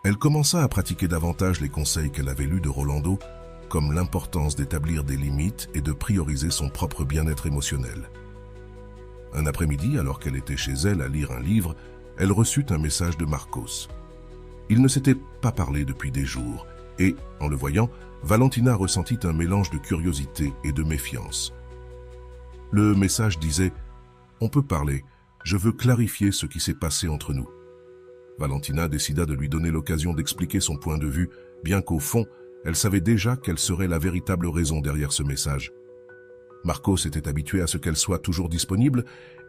Elle commença à pratiquer davantage les conseils qu'elle avait lus de Rolando, comme l'importance d'établir des limites et de prioriser son propre bien-être émotionnel. Un après-midi, alors qu'elle était chez elle à lire un livre, elle reçut un message de Marcos. Ils ne s'étaient pas parlé depuis des jours, et, en le voyant, Valentina ressentit un mélange de curiosité et de méfiance. Le message disait « On peut parler, je veux clarifier ce qui s'est passé entre nous ». Valentina décida de lui donner l'occasion d'expliquer son point de vue, bien qu'au fond, elle savait déjà quelle serait la véritable raison derrière ce message. Marcos était habitué à ce qu'elle soit toujours disponible,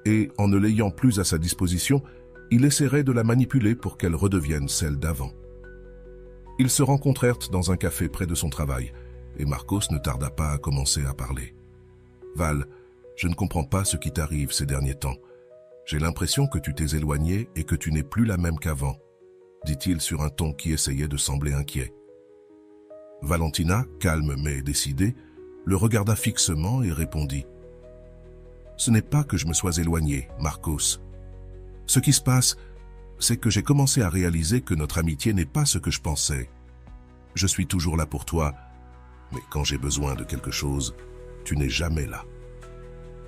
et en ne l'ayant plus à sa disposition, il essaierait de la manipuler pour qu'elle redevienne celle d'avant. Ils se rencontrèrent dans un café près de son travail, et Marcos ne tarda pas à commencer à parler. « Val, je ne comprends pas ce qui t'arrive ces derniers temps. J'ai l'impression que tu t'es éloignée et que tu n'es plus la même qu'avant, » dit-il sur un ton qui essayait de sembler inquiet. Valentina, calme mais décidée, le regarda fixement et répondit « Ce n'est pas que je me sois éloignée, Marcos. Ce qui se passe, c'est que j'ai commencé à réaliser que notre amitié n'est pas ce que je pensais. Je suis toujours là pour toi, mais quand j'ai besoin de quelque chose, tu n'es jamais là.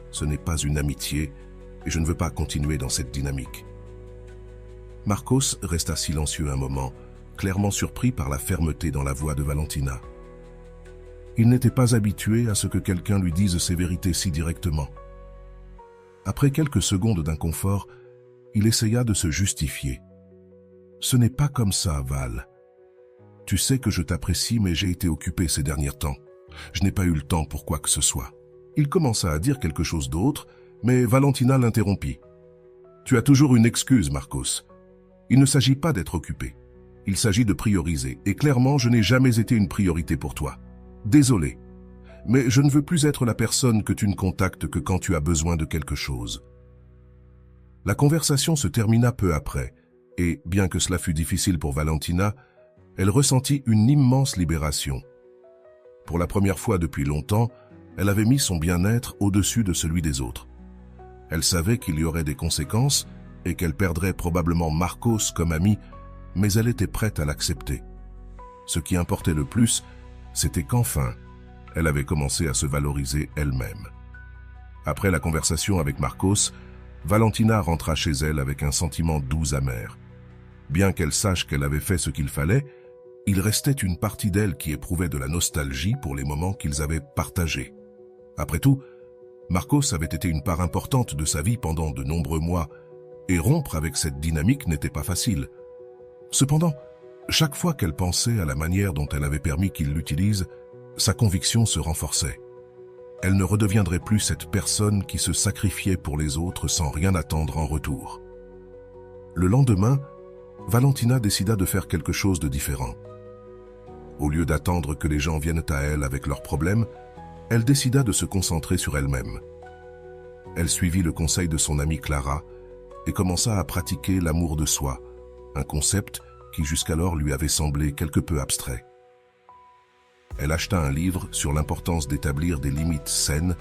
Ce n'est pas une amitié et je ne veux pas continuer dans cette dynamique. » Marcos resta silencieux un moment, clairement surpris par la fermeté dans la voix de Valentina. Il n'était pas habitué à ce que quelqu'un lui dise ses vérités si directement. Après quelques secondes d'inconfort, il essaya de se justifier. « Ce n'est pas comme ça, Val. Tu sais que je t'apprécie, mais j'ai été occupé ces derniers temps. Je n'ai pas eu le temps pour quoi que ce soit. » Il commença à dire quelque chose d'autre, mais Valentina l'interrompit. « Tu as toujours une excuse, Marcos. Il ne s'agit pas d'être occupé. Il s'agit de prioriser, et clairement, je n'ai jamais été une priorité pour toi. Désolé, mais je ne veux plus être la personne que tu ne contactes que quand tu as besoin de quelque chose. » La conversation se termina peu après, et bien que cela fût difficile pour Valentina, elle ressentit une immense libération. Pour la première fois depuis longtemps, elle avait mis son bien-être au-dessus de celui des autres. Elle savait qu'il y aurait des conséquences et qu'elle perdrait probablement Marcos comme ami, mais elle était prête à l'accepter. Ce qui importait le plus, c'était qu'enfin, elle avait commencé à se valoriser elle-même. Après la conversation avec Marcos, Valentina rentra chez elle avec un sentiment doux amer. Bien qu'elle sache qu'elle avait fait ce qu'il fallait, il restait une partie d'elle qui éprouvait de la nostalgie pour les moments qu'ils avaient partagés. Après tout, Marcos avait été une part importante de sa vie pendant de nombreux mois, et rompre avec cette dynamique n'était pas facile. Cependant, chaque fois qu'elle pensait à la manière dont elle avait permis qu'il l'utilise, sa conviction se renforçait. Elle ne redeviendrait plus cette personne qui se sacrifiait pour les autres sans rien attendre en retour. Le lendemain, Valentina décida de faire quelque chose de différent. Au lieu d'attendre que les gens viennent à elle avec leurs problèmes, elle décida de se concentrer sur elle-même. Elle suivit le conseil de son amie Clara et commença à pratiquer l'amour de soi, un concept qui jusqu'alors lui avait semblé quelque peu abstrait. Elle acheta un livre sur l'importance d'établir des limites saines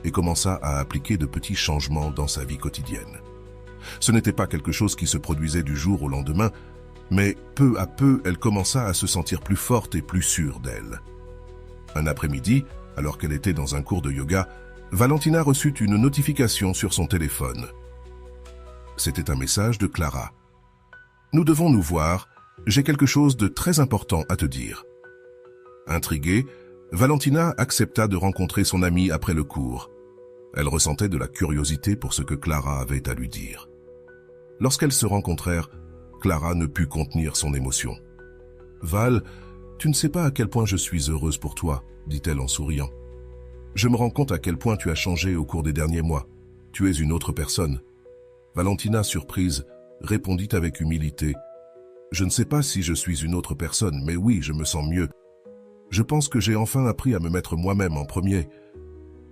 et commença à appliquer de petits changements dans sa vie quotidienne. Ce n'était pas quelque chose qui se produisait du jour au lendemain, mais peu à peu, elle commença à se sentir plus forte et plus sûre d'elle. Un après-midi, alors qu'elle était dans un cours de yoga, Valentina reçut une notification sur son téléphone. C'était un message de Clara. « Nous devons nous voir, j'ai quelque chose de très important à te dire. » Intriguée, Valentina accepta de rencontrer son amie après le cours. Elle ressentait de la curiosité pour ce que Clara avait à lui dire. Lorsqu'elles se rencontrèrent, Clara ne put contenir son émotion. « Val, tu ne sais pas à quel point je suis heureuse pour toi, » dit-elle en souriant. « Je me rends compte à quel point tu as changé au cours des derniers mois. Tu es une autre personne. » Valentina, surprise, répondit avec humilité. « Je ne sais pas si je suis une autre personne, mais oui, je me sens mieux. Je pense que j'ai enfin appris à me mettre moi-même en premier. »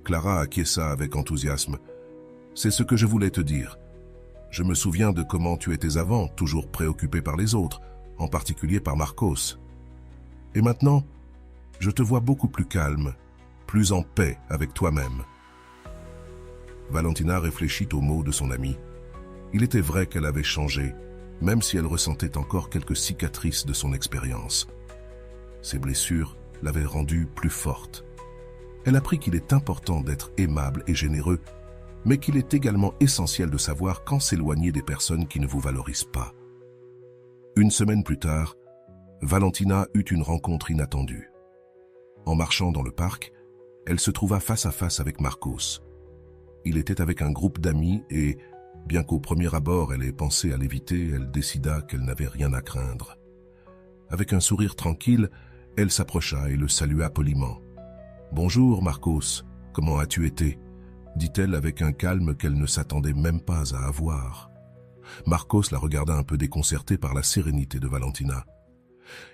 Clara acquiesça avec enthousiasme. « C'est ce que je voulais te dire. Je me souviens de comment tu étais avant, toujours préoccupée par les autres, en particulier par Marcos. Et maintenant, je te vois beaucoup plus calme, plus en paix avec toi-même. » Valentina réfléchit aux mots de son amie. Il était vrai qu'elle avait changé, même si elle ressentait encore quelques cicatrices de son expérience. Ses blessures l'avaient rendue plus forte. Elle apprit qu'il est important d'être aimable et généreux, mais qu'il est également essentiel de savoir quand s'éloigner des personnes qui ne vous valorisent pas. Une semaine plus tard, Valentina eut une rencontre inattendue. En marchant dans le parc, elle se trouva face à face avec Marcos. Il était avec un groupe d'amis et, bien qu'au premier abord elle ait pensé à l'éviter, elle décida qu'elle n'avait rien à craindre. Avec un sourire tranquille, elle s'approcha et le salua poliment. « Bonjour Marcos, comment as-tu été ?» dit-elle avec un calme qu'elle ne s'attendait même pas à avoir. Marcos la regarda un peu déconcerté par la sérénité de Valentina.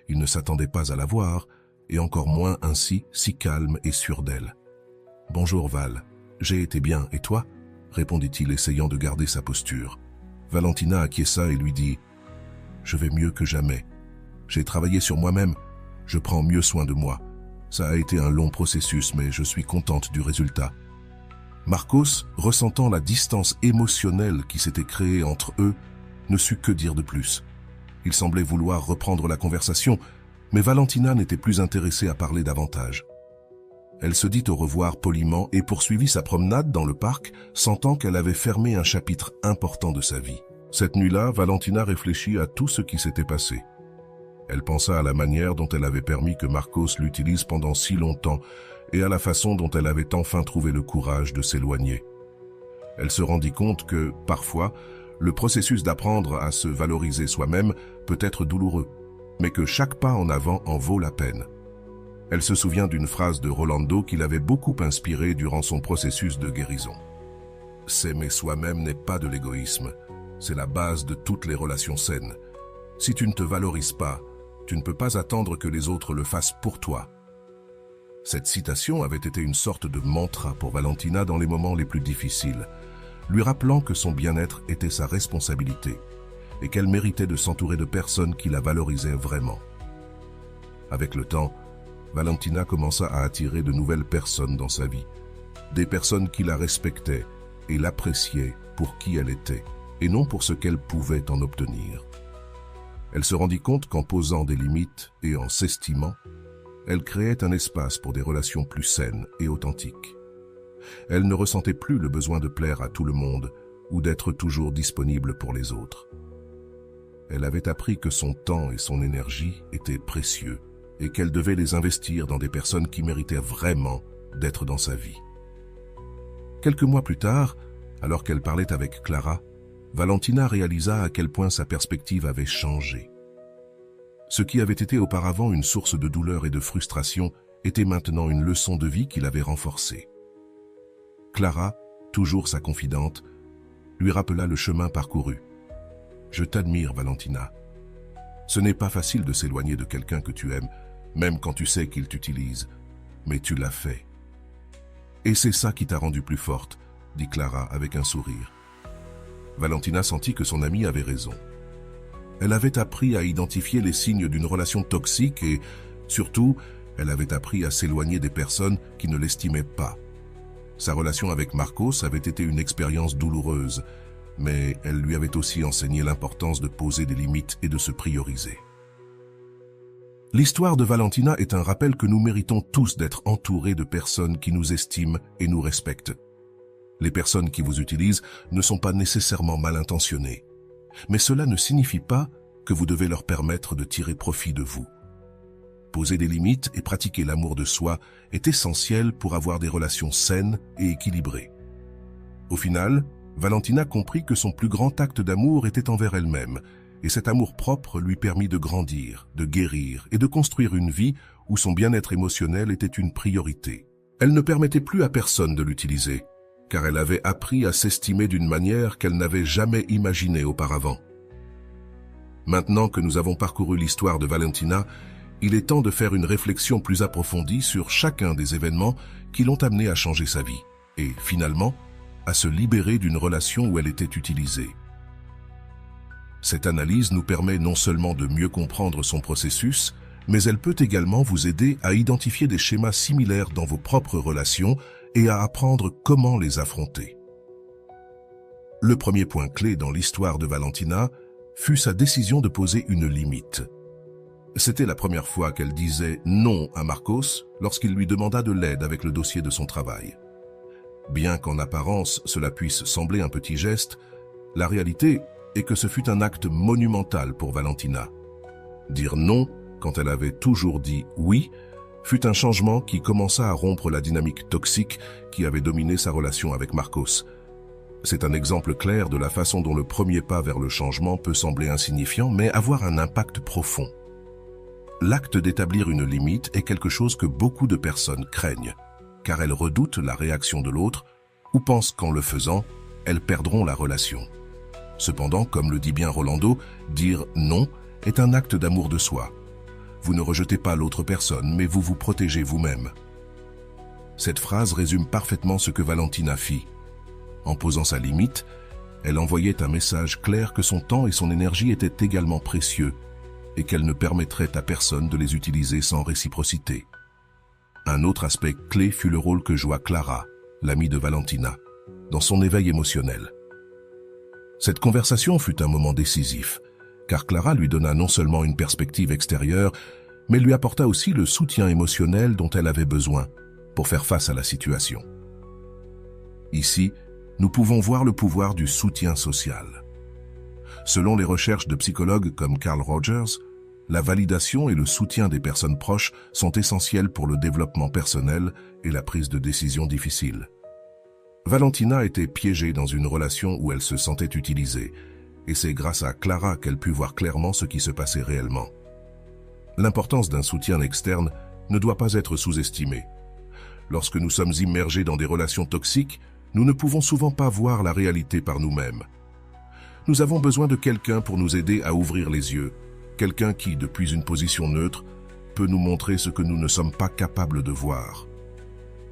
Il ne s'attendait pas à la voir, et encore moins ainsi, si calme et sûr d'elle. « Bonjour Val, j'ai été bien, et toi ?» répondit-il essayant de garder sa posture. Valentina acquiesça et lui dit « Je vais mieux que jamais. J'ai travaillé sur moi-même, je prends mieux soin de moi. Ça a été un long processus, mais je suis contente du résultat. » Marcos, ressentant la distance émotionnelle qui s'était créée entre eux, ne sut que dire de plus. Il semblait vouloir reprendre la conversation, mais Valentina n'était plus intéressée à parler davantage. Elle se dit au revoir poliment et poursuivit sa promenade dans le parc, sentant qu'elle avait fermé un chapitre important de sa vie. Cette nuit-là, Valentina réfléchit à tout ce qui s'était passé. Elle pensa à la manière dont elle avait permis que Marcos l'utilise pendant si longtemps et à la façon dont elle avait enfin trouvé le courage de s'éloigner. Elle se rendit compte que, parfois, le processus d'apprendre à se valoriser soi-même peut être douloureux, mais que chaque pas en avant en vaut la peine. Elle se souvient d'une phrase de Rolando qui l'avait beaucoup inspirée durant son processus de guérison. « S'aimer soi-même n'est pas de l'égoïsme, c'est la base de toutes les relations saines. Si tu ne te valorises pas, tu ne peux pas attendre que les autres le fassent pour toi. » Cette citation avait été une sorte de mantra pour Valentina dans les moments les plus difficiles, lui rappelant que son bien-être était sa responsabilité et qu'elle méritait de s'entourer de personnes qui la valorisaient vraiment. Avec le temps, Valentina commença à attirer de nouvelles personnes dans sa vie. Des personnes qui la respectaient et l'appréciaient pour qui elle était, et non pour ce qu'elle pouvait en obtenir. Elle se rendit compte qu'en posant des limites et en s'estimant, elle créait un espace pour des relations plus saines et authentiques. Elle ne ressentait plus le besoin de plaire à tout le monde ou d'être toujours disponible pour les autres. Elle avait appris que son temps et son énergie étaient précieux et qu'elle devait les investir dans des personnes qui méritaient vraiment d'être dans sa vie. Quelques mois plus tard, alors qu'elle parlait avec Clara, Valentina réalisa à quel point sa perspective avait changé. Ce qui avait été auparavant une source de douleur et de frustration était maintenant une leçon de vie qui l'avait renforcée. Clara, toujours sa confidente, lui rappela le chemin parcouru. « Je t'admire, Valentina. Ce n'est pas facile de s'éloigner de quelqu'un que tu aimes, même quand tu sais qu'il t'utilise, mais tu l'as fait. Et c'est ça qui t'a rendue plus forte, » dit Clara avec un sourire. Valentina sentit que son amie avait raison. Elle avait appris à identifier les signes d'une relation toxique et, surtout, elle avait appris à s'éloigner des personnes qui ne l'estimaient pas. Sa relation avec Marcos avait été une expérience douloureuse, mais elle lui avait aussi enseigné l'importance de poser des limites et de se prioriser. L'histoire de Valentina est un rappel que nous méritons tous d'être entourés de personnes qui nous estiment et nous respectent. Les personnes qui vous utilisent ne sont pas nécessairement mal intentionnées, mais cela ne signifie pas que vous devez leur permettre de tirer profit de vous. Poser des limites et pratiquer l'amour de soi est essentiel pour avoir des relations saines et équilibrées. Au final, Valentina comprit que son plus grand acte d'amour était envers elle-même, et cet amour-propre lui permit de grandir, de guérir et de construire une vie où son bien-être émotionnel était une priorité. Elle ne permettait plus à personne de l'utiliser, car elle avait appris à s'estimer d'une manière qu'elle n'avait jamais imaginée auparavant. Maintenant que nous avons parcouru l'histoire de Valentina, il est temps de faire une réflexion plus approfondie sur chacun des événements qui l'ont amenée à changer sa vie, et finalement, à se libérer d'une relation où elle était utilisée. Cette analyse nous permet non seulement de mieux comprendre son processus, mais elle peut également vous aider à identifier des schémas similaires dans vos propres relations et à apprendre comment les affronter. Le premier point clé dans l'histoire de Valentina fut sa décision de poser une limite. C'était la première fois qu'elle disait non à Marcos lorsqu'il lui demanda de l'aide avec le dossier de son travail. Bien qu'en apparence cela puisse sembler un petit geste, la réalité est que ce fut un acte monumental pour Valentina. Dire non quand elle avait toujours dit oui fut un changement qui commença à rompre la dynamique toxique qui avait dominé sa relation avec Marcos. C'est un exemple clair de la façon dont le premier pas vers le changement peut sembler insignifiant mais avoir un impact profond. L'acte d'établir une limite est quelque chose que beaucoup de personnes craignent, car elles redoutent la réaction de l'autre ou pensent qu'en le faisant, elles perdront la relation. Cependant, comme le dit bien Rolando, dire non est un acte d'amour de soi. Vous ne rejetez pas l'autre personne, mais vous vous protégez vous-même. Cette phrase résume parfaitement ce que Valentina fit. En posant sa limite, elle envoyait un message clair que son temps et son énergie étaient également précieux et qu'elle ne permettrait à personne de les utiliser sans réciprocité. Un autre aspect clé fut le rôle que joua Clara, l'amie de Valentina, dans son éveil émotionnel. Cette conversation fut un moment décisif, car Clara lui donna non seulement une perspective extérieure, mais lui apporta aussi le soutien émotionnel dont elle avait besoin pour faire face à la situation. Ici, nous pouvons voir le pouvoir du soutien social. Selon les recherches de psychologues comme Carl Rogers, la validation et le soutien des personnes proches sont essentiels pour le développement personnel et la prise de décisions difficiles. Valentina était piégée dans une relation où elle se sentait utilisée, et c'est grâce à Clara qu'elle put voir clairement ce qui se passait réellement. L'importance d'un soutien externe ne doit pas être sous-estimée. Lorsque nous sommes immergés dans des relations toxiques, nous ne pouvons souvent pas voir la réalité par nous-mêmes. Nous avons besoin de quelqu'un pour nous aider à ouvrir les yeux, quelqu'un qui, depuis une position neutre, peut nous montrer ce que nous ne sommes pas capables de voir.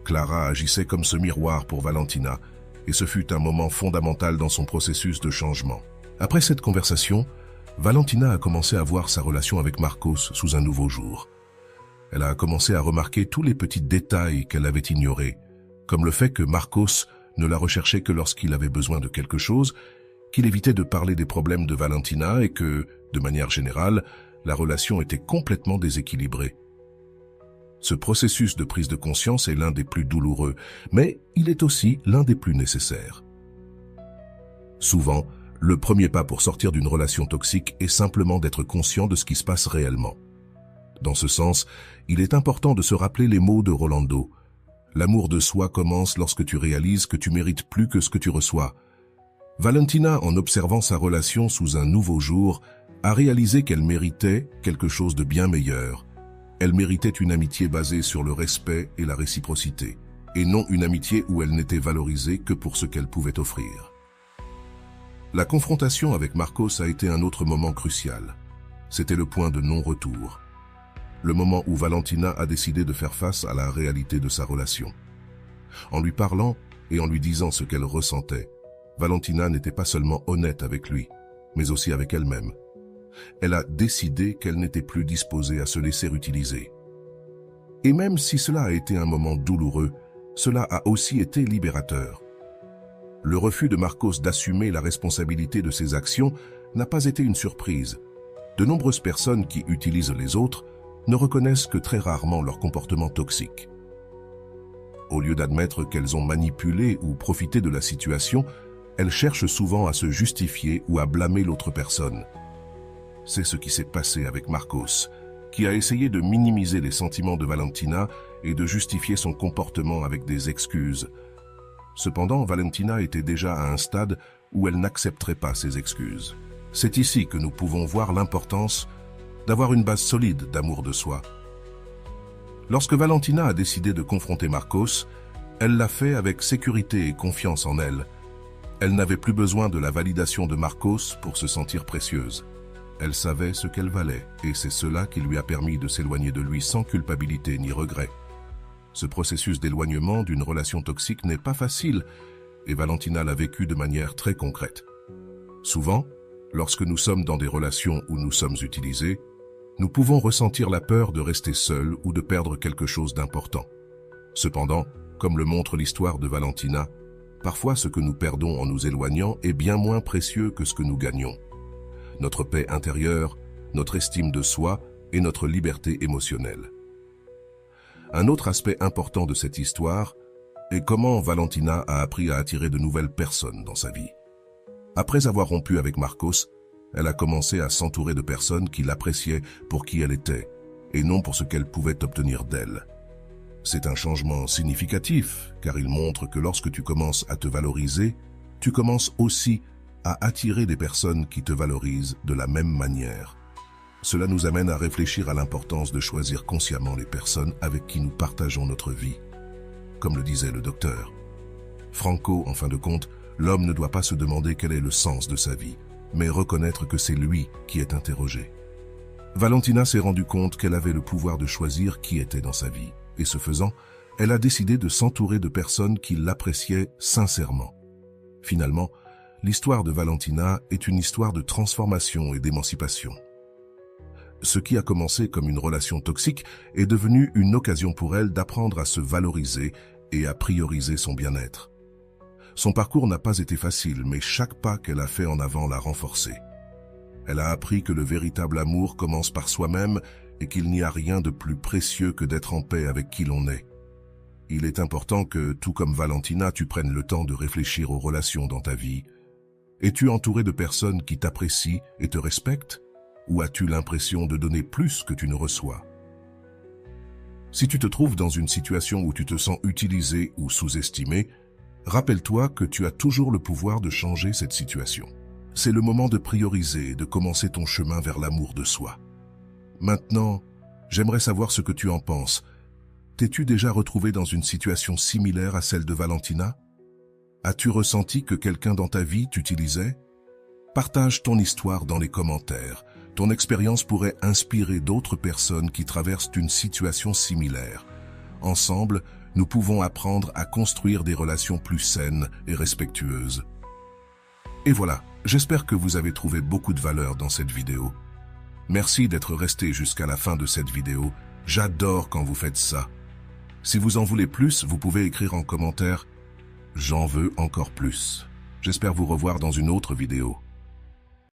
Clara agissait comme ce miroir pour Valentina, et ce fut un moment fondamental dans son processus de changement. Après cette conversation, Valentina a commencé à voir sa relation avec Marcos sous un nouveau jour. Elle a commencé à remarquer tous les petits détails qu'elle avait ignorés, comme le fait que Marcos ne la recherchait que lorsqu'il avait besoin de quelque chose, qu'il évitait de parler des problèmes de Valentina et que, de manière générale, la relation était complètement déséquilibrée. Ce processus de prise de conscience est l'un des plus douloureux, mais il est aussi l'un des plus nécessaires. Souvent, le premier pas pour sortir d'une relation toxique est simplement d'être conscient de ce qui se passe réellement. Dans ce sens, il est important de se rappeler les mots de Rolando. L'amour de soi commence lorsque tu réalises que tu mérites plus que ce que tu reçois. Valentina, en observant sa relation sous un nouveau jour, a réalisé qu'elle méritait quelque chose de bien meilleur. Elle méritait une amitié basée sur le respect et la réciprocité, et non une amitié où elle n'était valorisée que pour ce qu'elle pouvait offrir. La confrontation avec Marcos a été un autre moment crucial. C'était le point de non-retour. Le moment où Valentina a décidé de faire face à la réalité de sa relation. En lui parlant et en lui disant ce qu'elle ressentait, Valentina n'était pas seulement honnête avec lui, mais aussi avec elle-même. Elle a décidé qu'elle n'était plus disposée à se laisser utiliser. Et même si cela a été un moment douloureux, cela a aussi été libérateur. Le refus de Marcos d'assumer la responsabilité de ses actions n'a pas été une surprise. De nombreuses personnes qui utilisent les autres ne reconnaissent que très rarement leur comportement toxique. Au lieu d'admettre qu'elles ont manipulé ou profité de la situation, elles cherchent souvent à se justifier ou à blâmer l'autre personne. C'est ce qui s'est passé avec Marcos, qui a essayé de minimiser les sentiments de Valentina et de justifier son comportement avec des excuses. Cependant, Valentina était déjà à un stade où elle n'accepterait pas ces excuses. C'est ici que nous pouvons voir l'importance d'avoir une base solide d'amour de soi. Lorsque Valentina a décidé de confronter Marcos, elle l'a fait avec sécurité et confiance en elle. Elle n'avait plus besoin de la validation de Marcos pour se sentir précieuse. Elle savait ce qu'elle valait, et c'est cela qui lui a permis de s'éloigner de lui sans culpabilité ni regret. Ce processus d'éloignement d'une relation toxique n'est pas facile, et Valentina l'a vécu de manière très concrète. Souvent, lorsque nous sommes dans des relations où nous sommes utilisés, nous pouvons ressentir la peur de rester seuls ou de perdre quelque chose d'important. Cependant, comme le montre l'histoire de Valentina, parfois ce que nous perdons en nous éloignant est bien moins précieux que ce que nous gagnons. Notre paix intérieure, notre estime de soi et notre liberté émotionnelle. Un autre aspect important de cette histoire est comment Valentina a appris à attirer de nouvelles personnes dans sa vie. Après avoir rompu avec Marcos, elle a commencé à s'entourer de personnes qui l'appréciaient pour qui elle était, et non pour ce qu'elle pouvait obtenir d'elle. C'est un changement significatif, car il montre que lorsque tu commences à te valoriser, tu commences aussi à attirer des personnes qui te valorisent de la même manière. Cela nous amène à réfléchir à l'importance de choisir consciemment les personnes avec qui nous partageons notre vie. Comme le disait le docteur Franco, en fin de compte, l'homme ne doit pas se demander quel est le sens de sa vie, mais reconnaître que c'est lui qui est interrogé. Valentina s'est rendue compte qu'elle avait le pouvoir de choisir qui était dans sa vie, et ce faisant, elle a décidé de s'entourer de personnes qui l'appréciaient sincèrement. Finalement, l'histoire de Valentina est une histoire de transformation et d'émancipation. Ce qui a commencé comme une relation toxique est devenu une occasion pour elle d'apprendre à se valoriser et à prioriser son bien-être. Son parcours n'a pas été facile, mais chaque pas qu'elle a fait en avant l'a renforcé. Elle a appris que le véritable amour commence par soi-même et qu'il n'y a rien de plus précieux que d'être en paix avec qui l'on est. Il est important que, tout comme Valentina, tu prennes le temps de réfléchir aux relations dans ta vie. Es-tu entouré de personnes qui t'apprécient et te respectent? Ou as-tu l'impression de donner plus que tu ne reçois? Si tu te trouves dans une situation où tu te sens utilisé ou sous-estimé, rappelle-toi que tu as toujours le pouvoir de changer cette situation. C'est le moment de prioriser et de commencer ton chemin vers l'amour de soi. Maintenant, j'aimerais savoir ce que tu en penses. T'es-tu déjà retrouvé dans une situation similaire à celle de Valentina? As-tu ressenti que quelqu'un dans ta vie t'utilisait? Partage ton histoire dans les commentaires. Ton expérience pourrait inspirer d'autres personnes qui traversent une situation similaire. Ensemble, nous pouvons apprendre à construire des relations plus saines et respectueuses. Et voilà, j'espère que vous avez trouvé beaucoup de valeur dans cette vidéo. Merci d'être resté jusqu'à la fin de cette vidéo J'adore quand vous faites ça. Si vous en voulez plus, vous pouvez écrire en commentaire « J'en veux encore plus ». J'espère vous revoir dans une autre vidéo.